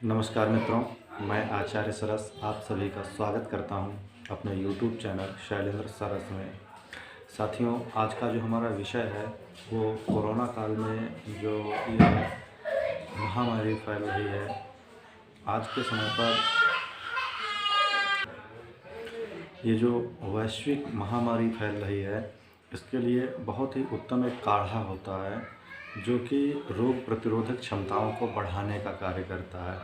नमस्कार मित्रों, मैं आचार्य सरस आप सभी का स्वागत करता हूं अपने YouTube चैनल शैलेंद्र सरस में। साथियों, आज का जो हमारा विषय है वो कोरोना काल में जो ये महामारी फैल रही है। आज के समय पर ये जो वैश्विक महामारी फैल रही है, इसके लिए बहुत ही उत्तम एक काढ़ा होता है जो कि रोग प्रतिरोधक क्षमताओं को बढ़ाने का कार्य करता है।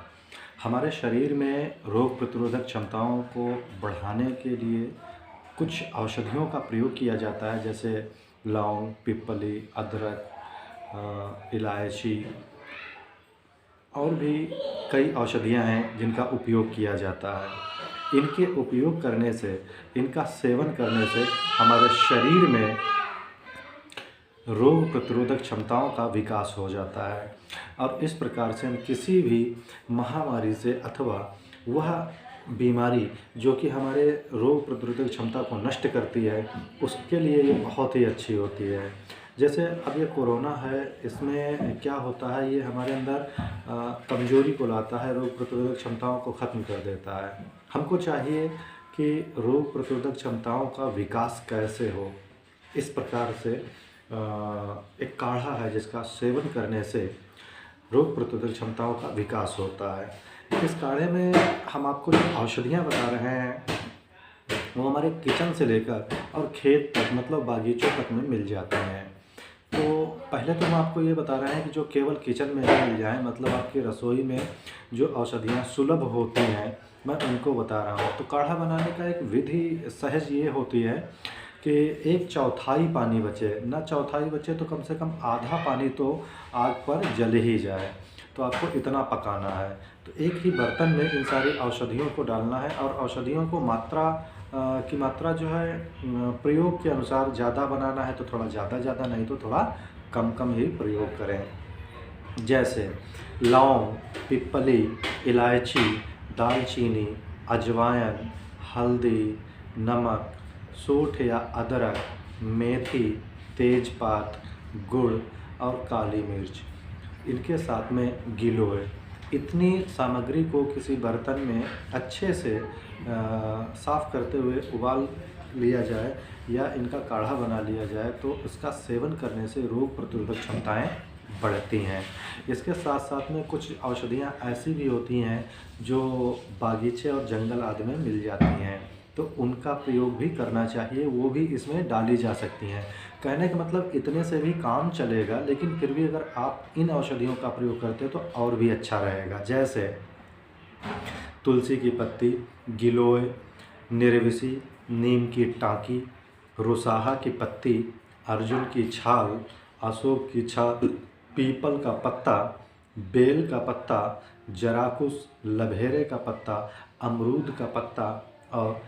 हमारे शरीर में रोग प्रतिरोधक क्षमताओं को बढ़ाने के लिए कुछ औषधियों का प्रयोग किया जाता है, जैसे लौंग, पिप्पली, अदरक, इलायची और भी कई औषधियां हैं जिनका उपयोग किया जाता है। इनके उपयोग करने से, इनका सेवन करने से हमारे शरीर में रोग प्रतिरोधक क्षमताओं का विकास हो जाता है और इस प्रकार से हम किसी भी महामारी से अथवा वह बीमारी जो कि हमारे रोग प्रतिरोधक क्षमता को नष्ट करती है, उसके लिए ये बहुत ही अच्छी होती है। जैसे अब ये कोरोना है, इसमें क्या होता है, ये हमारे अंदर कमज़ोरी को लाता है, रोग प्रतिरोधक क्षमताओं को ख़त्म कर देता है। हमको चाहिए कि रोग प्रतिरोधक क्षमताओं का विकास कैसे हो, इस प्रकार से एक काढ़ा है जिसका सेवन करने से रोग प्रतिरोधक क्षमताओं का विकास होता है। इस काढ़े में हम आपको जो औषधियाँ बता रहे हैं वो हमारे किचन से लेकर और खेत तक, मतलब बागीचों तक में मिल जाते हैं। तो पहले तो हम आपको ये बता रहे हैं कि जो केवल किचन में ही मिल जाए, मतलब आपकी रसोई में जो औषधियाँ सुलभ होती हैं, मैं उनको बता रहा हूँ। तो काढ़ा बनाने का एक विधि सहज ये होती है कि 1/4 पानी बचे, ना चौथाई बचे तो कम से कम आधा पानी तो आग पर जल ही जाए। तो आपको इतना पकाना है। तो एक ही बर्तन में इन सारी औषधियों को डालना है और औषधियों को मात्रा जो है प्रयोग के अनुसार ज़्यादा बनाना है तो थोड़ा ज़्यादा, नहीं तो थोड़ा कम ही प्रयोग करें। जैसे लौंग, पिप्पली, इलायची, दालचीनी, अजवाइन, हल्दी, नमक, सूंठ या अदरक, मेथी, तेजपात, गुड़ और काली मिर्च, इनके साथ में गिलोय। इतनी सामग्री को किसी बर्तन में अच्छे से साफ़ करते हुए उबाल लिया जाए या इनका काढ़ा बना लिया जाए तो इसका सेवन करने से रोग प्रतिरोधक क्षमताएँ बढ़ती हैं। इसके साथ साथ में कुछ औषधियाँ ऐसी भी होती हैं जो बागीचे और जंगल आदि में मिल जाती हैं, तो उनका प्रयोग भी करना चाहिए, वो भी इसमें डाली जा सकती हैं। कहने का मतलब इतने से भी काम चलेगा, लेकिन फिर भी अगर आप इन औषधियों का प्रयोग करते हैं तो और भी अच्छा रहेगा। जैसे तुलसी की पत्ती, गिलोय, निर्विसी, नीम की टाँकी, रोसाहा की पत्ती, अर्जुन की छाल, अशोक की छाल, पीपल का पत्ता, बेल का पत्ता, जराकुश, लभेरे का पत्ता, अमरूद का पत्ता और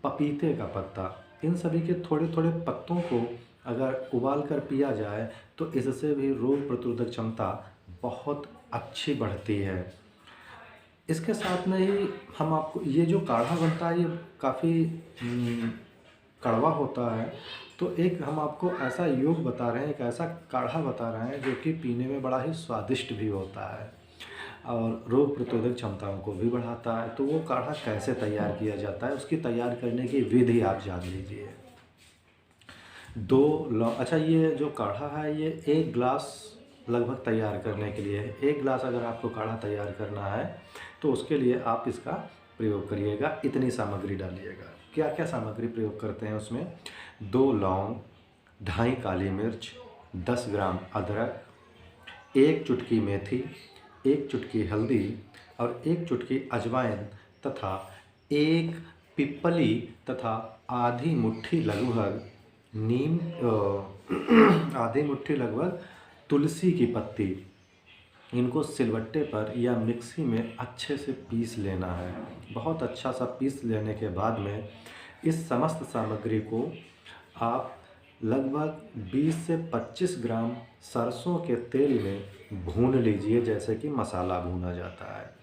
पपीते का पत्ता, इन सभी के थोड़े थोड़े पत्तों को अगर उबाल कर पिया जाए तो इससे भी रोग प्रतिरोधक क्षमता बहुत अच्छी बढ़ती है। इसके साथ में ही हम आपको ये जो काढ़ा बनता है ये काफ़ी कड़वा होता है, तो एक हम आपको ऐसा योग बता रहे हैं, एक ऐसा काढ़ा बता रहे हैं जो कि पीने में बड़ा ही स्वादिष्ट भी होता है और रोग प्रतिरोधक क्षमताओं को भी बढ़ाता है। तो वो काढ़ा कैसे तैयार किया जाता है, उसकी तैयार करने की विधि आप जान लीजिए। अच्छा, ये जो काढ़ा है ये 1 गिलास लगभग तैयार करने के लिए है। 1 गिलास अगर आपको काढ़ा तैयार करना है तो उसके लिए आप इसका प्रयोग करिएगा, इतनी सामग्री डालिएगा। क्या क्या सामग्री प्रयोग करते हैं उसमें? 2 लौंग, 2.5 काली मिर्च, 10 ग्राम अदरक, 1 चुटकी मेथी, 1 चुटकी हल्दी और 1 चुटकी अजवाइन तथा 1 पिप्पली तथा आधी मुट्ठी लगभग आधी मुट्ठी लगभग तुलसी की पत्ती। इनको सिलबट्टे पर या मिक्सी में अच्छे से पीस लेना है। बहुत अच्छा सा पीस लेने के बाद में इस समस्त सामग्री को आप लगभग 20 से 25 ग्राम सरसों के तेल में भून लीजिए, जैसे कि मसाला भूना जाता है।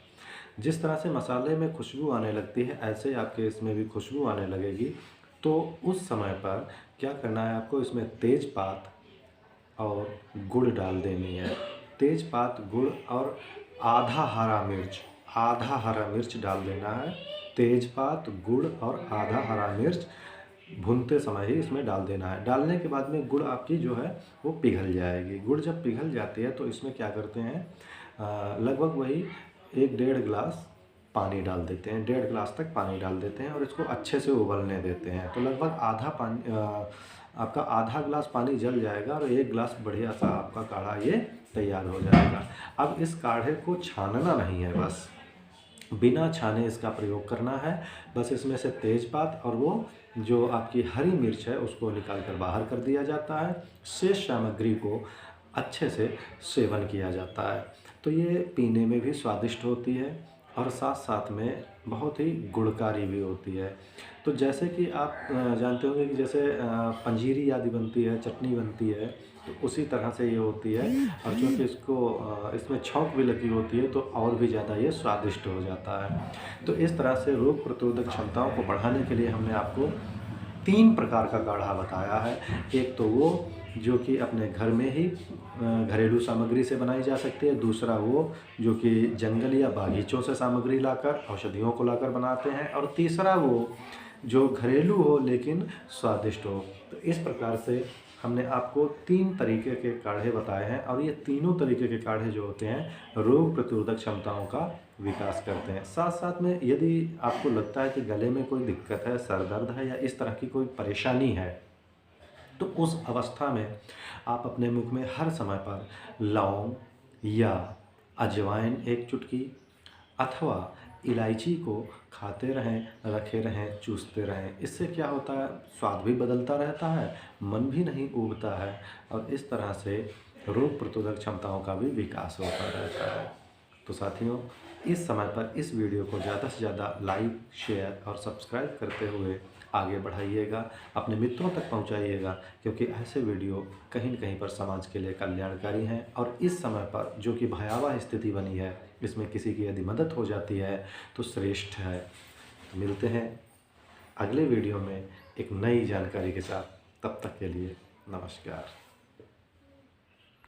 जिस तरह से मसाले में खुशबू आने लगती है, ऐसे ही आपके इसमें भी खुशबू आने लगेगी। तो उस समय पर क्या करना है, आपको इसमें तेजपात और गुड़ डाल देनी है। तेज़पात, गुड़ और आधा हरा मिर्च डाल देना है। तेज़पात, गुड़ और आधा हरा मिर्च भूनते समय ही इसमें डाल देना है। डालने के बाद में गुड़ आपकी जो है वो पिघल जाएगी। गुड़ जब पिघल जाती है तो इसमें क्या करते हैं, लगभग वही 1 डेढ़ गिलास पानी डाल देते हैं, 1.5 गिलास तक पानी डाल देते हैं और इसको अच्छे से उबलने देते हैं। तो लगभग आपका आधा गिलास पानी जल जाएगा और 1 गिलास बढ़िया सा आपका काढ़ा ये तैयार हो जाएगा। अब इस काढ़े को छानना नहीं है, बस बिना छाने इसका प्रयोग करना है। बस इसमें से तेज़पात और वो जो आपकी हरी मिर्च है उसको निकाल कर बाहर कर दिया जाता है। शेष सामग्री को अच्छे से सेवन किया जाता है। तो ये पीने में भी स्वादिष्ट होती है और साथ साथ में बहुत ही गुणकारी भी होती है। तो जैसे कि आप जानते होंगे कि जैसे पंजीरी आदि बनती है, चटनी बनती है, तो उसी तरह से ये होती है। और चूँकि इसमें छौंक भी लगी होती है तो और भी ज़्यादा ये स्वादिष्ट हो जाता है। तो इस तरह से रोग प्रतिरोधक क्षमताओं को बढ़ाने के लिए हमने आपको 3 प्रकार का काढ़ा बताया है। एक तो वो जो कि अपने घर में ही घरेलू सामग्री से बनाई जा सकती है। दूसरा वो जो कि जंगल या बागीचों से सामग्री लाकर, औषधियों को लाकर बनाते हैं। और तीसरा वो जो घरेलू हो लेकिन स्वादिष्ट हो। तो इस प्रकार से हमने आपको 3 तरीके के काढ़े बताए हैं और ये तीनों तरीके के काढ़े जो होते हैं रोग प्रतिरोधक क्षमताओं का विकास करते हैं। साथ साथ में यदि आपको लगता है कि गले में कोई दिक्कत है, सर दर्द है या इस तरह की कोई परेशानी है, तो उस अवस्था में आप अपने मुख में हर समय पर लौंग या अजवाइन 1 चुटकी अथवा इलायची को खाते रहें, रखे रहें, चूसते रहें। इससे क्या होता है, स्वाद भी बदलता रहता है, मन भी नहीं ऊबता है और इस तरह से रोग प्रतिरोधक क्षमताओं का भी विकास होता रहता है। तो साथियों, इस समय पर इस वीडियो को ज़्यादा से ज़्यादा लाइक, शेयर और सब्सक्राइब करते हुए आगे बढ़ाइएगा, अपने मित्रों तक पहुंचाइएगा, क्योंकि ऐसे वीडियो कहीं न कहीं पर समाज के लिए कल्याणकारी हैं। और इस समय पर जो कि भयावह स्थिति बनी है, इसमें किसी की यदि मदद हो जाती है तो श्रेष्ठ है। तो मिलते हैं अगले वीडियो में एक नई जानकारी के साथ। तब तक के लिए नमस्कार।